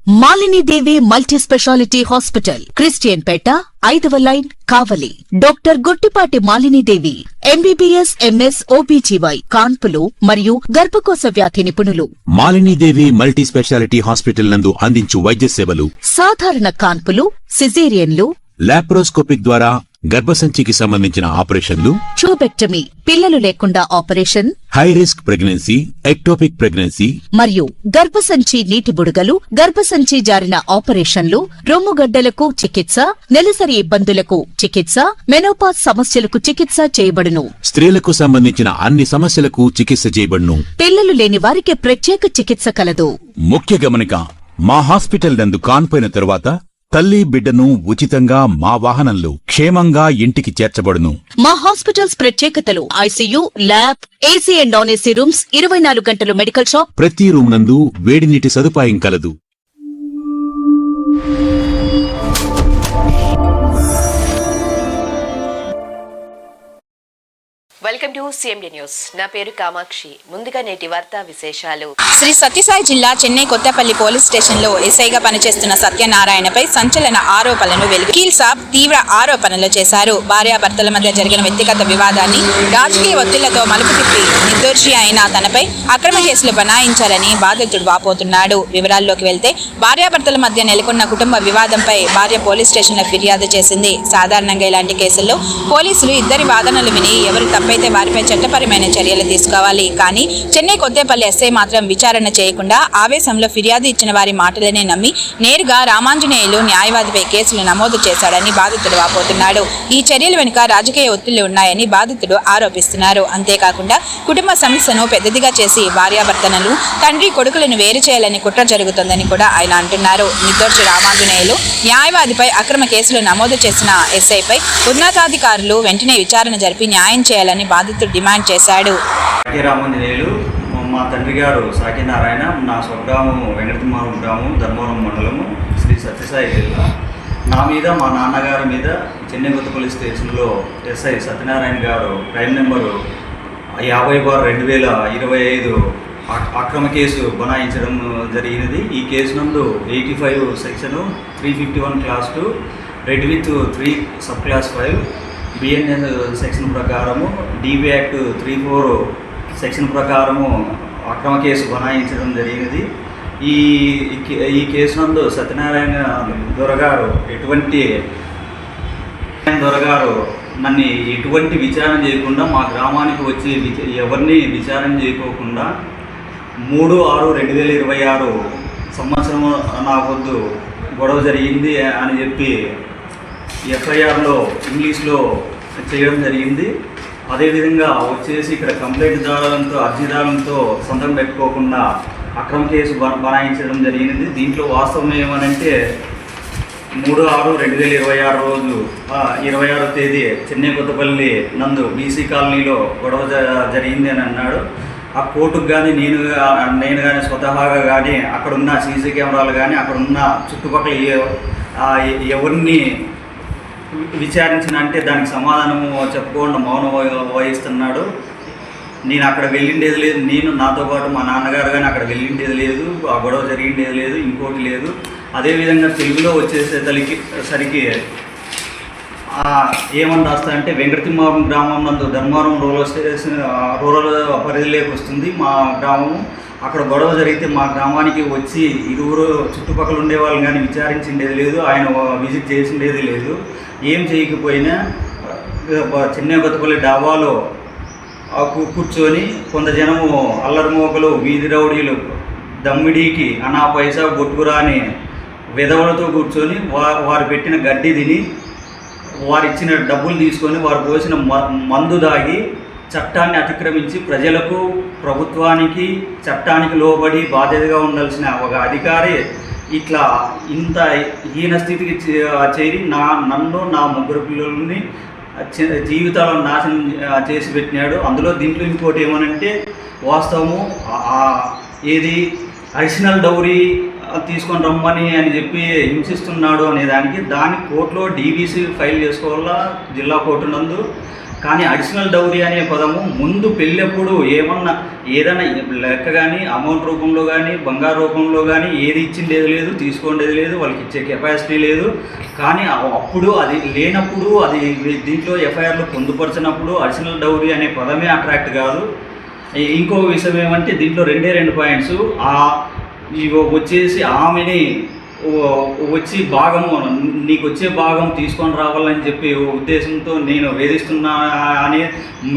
Malini Devi multi speciality hospital, Christian Peta, 5వ line, Kavali. Doctor Guttipati Malini Devi, MBBS, MS, OBGY, కాన్పులు మరియు గర్భకోశ వ్యాధి నిపుణులు. మాలినీదేవి మల్టీ స్పెషాలిటీ హాస్పిటల్ నందు అందించు వైద్య సేవలు: సాధారణ కాన్పులు, సిజేరియన్లు, లాప్రోస్కోపిక్ ద్వారా గర్భసంచికి సంబంధించిన ఆపరేషన్లు, ట్యూబెక్టమీ, పిల్లలు లేకుండా operation, high risk pregnancy, ectopic pregnancy మరియు గర్భసంచి నీటి బుడగలు, గర్భసంచి జారిన ఆపరేషన్లు, రొమ్ముగడ్డలకు చికిత్స, నెలసరి ఇబ్బందులకు చికిత్స, మెనోపాజ్ సమస్యలకు చికిత్స చేయబడును. స్త్రీలకు సంబంధించిన అన్ని సమస్యలకు చికిత్స చేయబడును. పిల్లలు లేని వారికి ప్రత్యేక చికిత్స కలదు. ముఖ్య గమనిక: మా హాస్పిటల్ నందు కాన్పోయిన తరువాత తల్లి బిడ్డను ఉచితంగా మా వాహనంలో క్షేమంగా ఇంటికి చేర్చబడును. మా హాస్పిటల్స్ ప్రత్యేకతలు: ICU, lab, AC and non AC rooms, 24 గంటలు మెడికల్ షాప్, ప్రతి రూమ్ నందు వేడి నీటి సదుపాయం కలదు. Welcome to CMD news. నా పేరు కామాక్షి. ముందుగా నేటి వార్తా విశేషాలు. శ్రీ సత్యసాయి జిల్లా చెన్నై కొత్తపల్లి పోలీస్ స్టేషన్లో ఎస్ఐగా పనిచేస్తున్న సత్యనారాయణపై సంచలన ఆరోపణలను కీల్ సాబ్ తీవ్ర ఆరోపణలు చేశారు. భార్యాభర్తల మధ్య జరిగిన వ్యక్తిగత వివాదాన్ని రాజకీయ ఒత్తిళ్లతో మలుపు తిప్పి నిర్దోషి అయిన తనపై అక్రమ కేసులు బనాయించారని బాధితుడు వాపోతున్నాడు. వివరాల్లోకి వెళ్తే, భార్యాభర్తల మధ్య నెలకొన్న కుటుంబ వివాదంపై భార్య పోలీస్ స్టేషన్లో ఫిర్యాదు చేసింది. సాధారణంగా ఇలాంటి కేసుల్లో పోలీసులు ఇద్దరి వాదనలు విని ఎవరు తప్పైతే వారిపై చట్టపరమైన చర్యలు తీసుకోవాలి. కానీ చెన్నై కొత్తపల్లి ఎస్ఐ మాత్రం విచారణ చేయకుండా ఆవేశంలో ఫిర్యాదు ఇచ్చిన వారి మాటలనే నమ్మి నేరుగా రామాంజనేయులు న్యాయవాదిపై కేసులు నమోదు చేశాడని బాధితుడు వాపోతున్నాడు. ఈ చర్యల వెనుక రాజకీయ ఒత్తిళ్లు ఉన్నాయని బాధితుడు ఆరోపిస్తున్నారు. అంతేకాకుండా కుటుంబ సమస్యను పెద్దదిగా చేసి భార్యాభర్తలను, తండ్రి కొడుకులను వేరు చేయాలని కుట్ర జరుగుతోందని కూడా ఆయన అంటున్నారు. నిర్దోషి రామాంజనేయులు న్యాయవాదిపై అక్రమ కేసులు నమోదు చేసిన ఎస్ఐపై ఉన్నతాధికారులు వెంటనే విచారణ జరిపి న్యాయం చేయాలని బాధితుడు డిమాండ్ చేశాడు. రామాంజనేయులు మా తండ్రి గారు సాకినారాయణ, నా స్వగ్రామం వెంకటమారం గ్రామం, ధర్మవరం మండలము, శ్రీ సత్యసాయి జిల్లా. నా మీద, మా నాన్నగారి మీద చెన్నై కొత్తపల్లి స్టేషన్లో ఎస్ఐ సత్యనారాయణ గారు క్రైమ్ నెంబరు 50/2025 అక్రమ కేసు బనాయించడం జరిగినది. ఈ కేసు నందు 85 section 351 class 2 red with 3 sub class 5 BNS section ప్రకారము, డిబి యాక్ట్ 34 సెక్షన్ ప్రకారము అక్రమ కేసు బనాయించడం జరిగినది. ఈ కేసు నందు సత్యనారాయణ దొరగారు నన్ను ఎటువంటి విచారణ చేయకుండా, మా గ్రామానికి వచ్చి ఎవరిని విచారణ చేయకోకుండా 3/6/2026 సంవత్సరం నా వద్దు గొడవ జరిగింది అని చెప్పి ఎఫ్ఐఆర్లో ఇంగ్లీష్లో చేయడం జరిగింది. అదేవిధంగా వచ్చేసి ఇక్కడ కంప్లైంట్ దారులతో, అర్జీదారులతో సంతకం పెట్టుకోకుండా అక్రమ కేసు బనాయించడం జరిగినది. దీంట్లో వాస్తవం ఏమనంటే 3/6/2026 రోజు 26వ తేదీ చెన్నై కొత్తపల్లి నందు బీసీ కాలనీలో గొడవ జరిగింది అని అన్నాడు. ఆ కోర్టుకు కానీ నేను కానీ స్వతహాగా కానీ అక్కడున్న సీసీ కెమెరాలు కానీ అక్కడున్న చుట్టుపక్కల ఎవరిని విచారించిన అంటే దానికి సమాధానము చెప్పుకోకుండా మౌనం వహిస్తున్నాడు. నేను అక్కడ వెళ్ళిండేది లేదు, నాతో పాటు మా నాన్నగారు కానీ అక్కడ వెళ్ళిండేది లేదు, ఆ గొడవ జరిగిండేది లేదు, ఇంకోటి లేదు. అదేవిధంగా తెలుగులో వచ్చేసరికి ఏమని రాస్తా అంటే, వెంకటమారం గ్రామం నందు ధర్మవరం రూరల్ పరిధిలోకి వస్తుంది మా గ్రామము. అక్కడ గొడవ జరిగితే మా గ్రామానికి వచ్చి ఇరువురు చుట్టుపక్కల ఉండేవాళ్ళు కానీ విచారించిండేది లేదు, ఆయన విజిట్ చేసిండేది లేదు. ఏం చేయకపోయినా చెన్నై కొత్తపల్లి డాబాలో కూర్చొని కొంత జనము అల్లరిమోకలు, వీధి రౌడీలు, దమ్మిడీకి అనా పైసా బొట్టుకురాని విధవలతో కూర్చొని వారు పెట్టిన గడ్డి తిని, వారు ఇచ్చిన డబ్బులు తీసుకొని, వారు పోసిన మందు దాగి చట్టాన్ని అతిక్రమించి ప్రజలకు, ప్రభుత్వానికి, చట్టానికి లోబడి బాధ్యతగా ఉండాల్సిన ఒక అధికారి ఇట్లా ఇంత హీన స్థితికి చేరి నన్ను, నా ముగ్గురు పిల్లల్ని జీవితాలను నాశనం చేసి పెట్టినాడు. దీంట్లో ఇంకోటి ఏమనంటే, వాస్తవము ఏది అడిషనల్ డౌరీ తీసుకొని రమ్మని అని చెప్పి హింసిస్తున్నాడు అనే దాన్ని కోర్టులో డీవీసీ ఫైల్ చేసుకోవాలా జిల్లా కోర్టు నందు. కానీ అడిషనల్ డౌరీ అనే పదము ముందు పెళ్ళప్పుడు ఏదైనా లెక్క కానీ అమౌంట్ రూపంలో కానీ బంగారు రూపంలో కానీ ఏది ఇచ్చిండేది లేదు, తీసుకునేది లేదు, వాళ్ళకి ఇచ్చే కెపాసిటీ లేదు. కానీ అప్పుడు అది లేనప్పుడు అది దీంట్లో ఎఫ్ఐఆర్లు పొందుపరిచినప్పుడు అడిషనల్ డౌరీ అనే పదమే అట్రాక్ట్ కాదు. ఇంకో విషయం ఏమంటే దీంట్లో రెండు పాయింట్స్. వచ్చేసి ఆమెని వచ్చి భాగము నీకు వచ్చే భాగం తీసుకొని రావాలని చెప్పి ఉద్దేశంతో నేను వేధిస్తున్నా అనే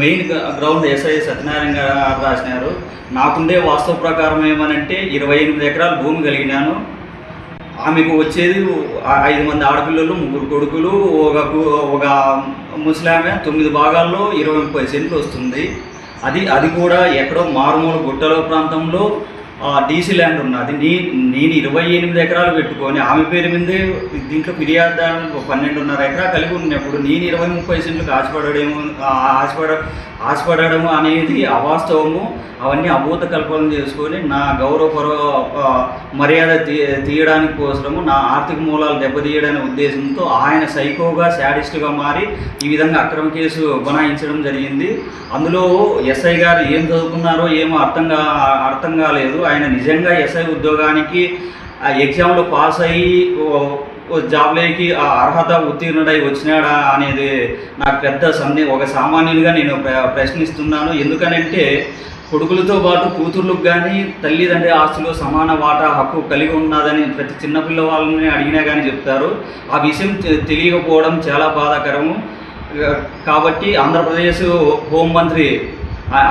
మెయిన్ గ్రౌండ్ ఎస్ఐ సత్యనారాయణ గారు రాసినారు. నాకుండే వాస్తవ ప్రకారం ఏమనంటే 28 ఎకరాల భూమి కలిగినాను. ఆమెకు వచ్చేది 5 మంది ఆడపిల్లలు, 3 కొడుకులు, ఒక ముసలామె, 9 భాగాల్లో 20-30 సెంట్లు వస్తుంది. అది కూడా ఎక్కడో మారుమూల గుట్టల ప్రాంతంలో డీసీ ల్యాండ్ ఉన్నది. నేను 28 ఎకరాలు పెట్టుకొని ఆమె పేరు మీదే దీంట్లో ఫిర్యాదు 12.5 ఎకరా కలిగి ఉన్నప్పుడు నేను 20-30 సెంట్లకు ఆశపడము అనేది అవాస్తవము. అవన్నీ అభూత కల్పన చేసుకొని నా మర్యాద తీయడానికి కోసము, నా ఆర్థిక మూలాలు దెబ్బతీయడానికి ఉద్దేశంతో ఆయన సైకోగా శాడిస్ట్గా మారి ఈ విధంగా అక్రమ కేసు బనాయించడం జరిగింది. అందులో ఎస్ఐ గారు ఏం చదువుకున్నారో ఏమో అర్థం కాలేదు. ఆయన నిజంగా ఎస్ఐ ఉద్యోగానికి ఎగ్జామ్లో పాస్ అయ్యి జాబ్లోకి అర్హత ఉత్తీర్ణుడై వచ్చినాడా అనేది నాకు పెద్ద ఒక సామాన్యునిగా నేను ప్రశ్నిస్తున్నాను. ఎందుకనంటే కొడుకులతో పాటు కూతుర్లకు కానీ తల్లిదండ్రి ఆస్తిలో సమాన వాటా హక్కు కలిగి ఉన్నదని ప్రతి చిన్నపిల్ల వాళ్ళని అడిగినా కానీ చెప్తారు. ఆ విషయం తెలియకపోవడం చాలా బాధాకరము. కాబట్టి ఆంధ్రప్రదేశ్ హోంమంత్రి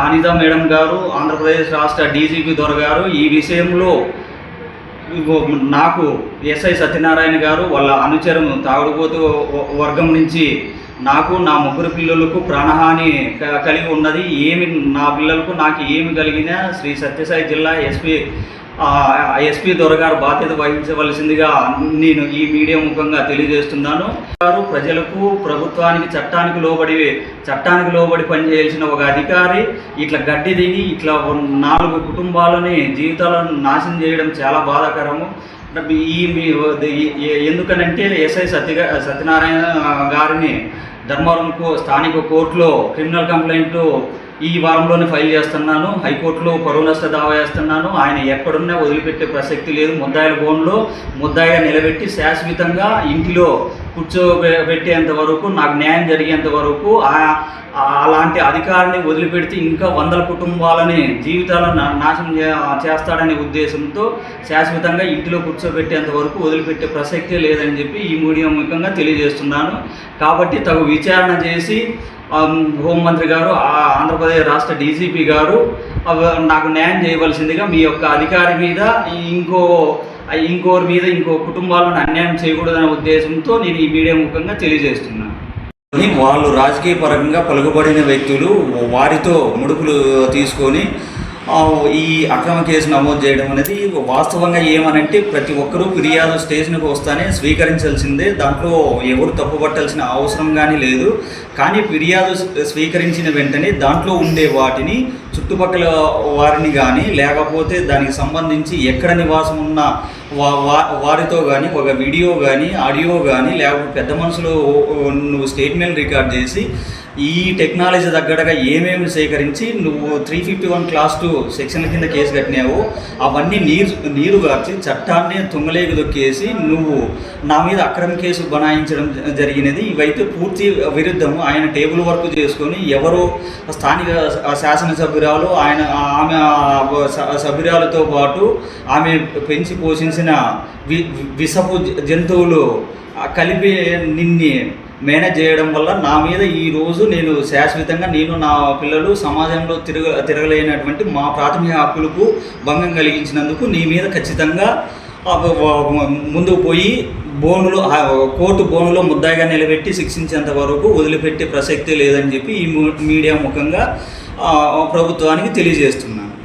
అనిత మేడం గారు, ఆంధ్రప్రదేశ్ రాష్ట్ర డీజీపీ దొర గారు ఈ విషయంలో నాకు ఎస్ఐ సత్యనారాయణ గారు వాళ్ళ అనుచరం తాగుడుపోతూ వర్గం నుంచి నాకు నా 3 పిల్లలకు ప్రాణహాని కలిగి ఉన్నది. నా పిల్లలకు నాకు ఏమి కలిగినా శ్రీ సత్యసాయి జిల్లా ఎస్పీ దొరగారు బాధ్యత వహించవలసిందిగా నేను ఈ మీడియా ముఖంగా తెలియజేస్తున్నాను. ప్రజలకు, ప్రభుత్వానికి, చట్టానికి లోబడి పనిచేయాల్సిన ఒక అధికారి ఇట్లా గడ్డి దిగి ఇట్లా 4 కుటుంబాలని జీవితాలను నాశనం చేయడం చాలా బాధాకరము. ఎందుకనంటే ఎస్ఐ సత్యనారాయణ గారిని ధర్మవరం స్థానిక కోర్టులో క్రిమినల్ కంప్లైంట్ ఈ వారంలోనే ఫైల్ చేస్తున్నాను. హైకోర్టులో పరువు నష్ట దావా వేస్తున్నాను. ఆయన ఎక్కడున్నా వదిలిపెట్టే ప్రసక్తి లేదు. ముద్దాయిల బోన్లో ముద్దాయిగా నిలబెట్టి శాశ్వతంగా ఇంటిలో కూర్చోబెట్టేంత వరకు, నాకు న్యాయం జరిగేంత వరకు అలాంటి అధికారిని వదిలిపెడితే ఇంకా 100 కుటుంబాలని జీవితాలను నాశనం చేస్తాడనే ఉద్దేశంతో శాశ్వతంగా ఇంటిలో కూర్చోబెట్టేంత వరకు వదిలిపెట్టే ప్రసక్తే లేదని చెప్పి ఈ మీడియా ముఖంగా తెలియజేస్తున్నాను. కాబట్టి తగు విచారణ చేసి హోంమంత్రి గారు, ఆంధ్రప్రదేశ్ రాష్ట్ర డీజీపీ గారు నాకు న్యాయం చేయవలసిందిగా మీ యొక్క అధికారి మీద ఇంకోరి మీద ఇంకో కుటుంబాలను అన్యాయం చేయకూడదనే ఉద్దేశంతో నేను ఈ మీడియా ముఖంగా తెలియజేస్తున్నాను. వాళ్ళు రాజకీయ పరంగా పలుకుబడిన వ్యక్తులు వారితో ముడుపులు తీసుకొని ఈ అక్రమ కేసు నమోదు చేయడం అనేది వాస్తవంగా ఏమనంటే ప్రతి ఒక్కరూ ఫిర్యాదు స్టేషన్కి వస్తానే స్వీకరించాల్సిందే. దాంట్లో ఎవరు తప్పుపట్టాల్సిన అవసరం కానీ లేదు. కానీ ఫిర్యాదు స్వీకరించిన వెంటనే దాంట్లో ఉండే వాటిని చుట్టుపక్కల వారిని కానీ లేకపోతే దానికి సంబంధించి ఎక్కడ నివాసం ఉన్న వారితో కానీ ఒక వీడియో కానీ ఆడియో కానీ లేకపోతే పెద్ద మనుషులు నువ్వు స్టేట్మెంట్ రికార్డ్ చేసి ఈ టెక్నాలజీ తగ్గట్టుగా ఏమేమి సేకరించి నువ్వు 351 క్లాస్ 2 సెక్షన్ల కింద కేసు కట్టినావు అవన్నీ నీరు గార్చి చట్టాన్ని తుంగలేకి దొక్కేసి నువ్వు నా మీద అక్రమ కేసు బనాయించడం జరిగినది. ఇవైతే పూర్తి విరుద్ధము. ఆయన టేబుల్ వర్క్ చేసుకొని ఎవరో స్థానిక శాసనసభ్యురాలు ఆమె సభ్యురాలతో పాటు ఆమె పెంచి పోషించిన విషపు జంతువులు కలిపి నిన్ని మేనేజ్ చేయడం వల్ల నా మీద ఈరోజు నేను శాశ్వతంగా నా పిల్లలు సమాజంలో తిరగలేనటువంటి మా ప్రాథమిక హక్కులకు భంగం కలిగించినందుకు నీ మీద ఖచ్చితంగా ముందుకు పోయి కోర్టు బోనులో ముద్దాయిగా నిలబెట్టి శిక్షించేంత వరకు వదిలిపెట్టే ప్రసక్తే లేదని చెప్పి ఈ మీడియా ముఖంగా ప్రభుత్వానికి తెలియజేస్తున్నాను.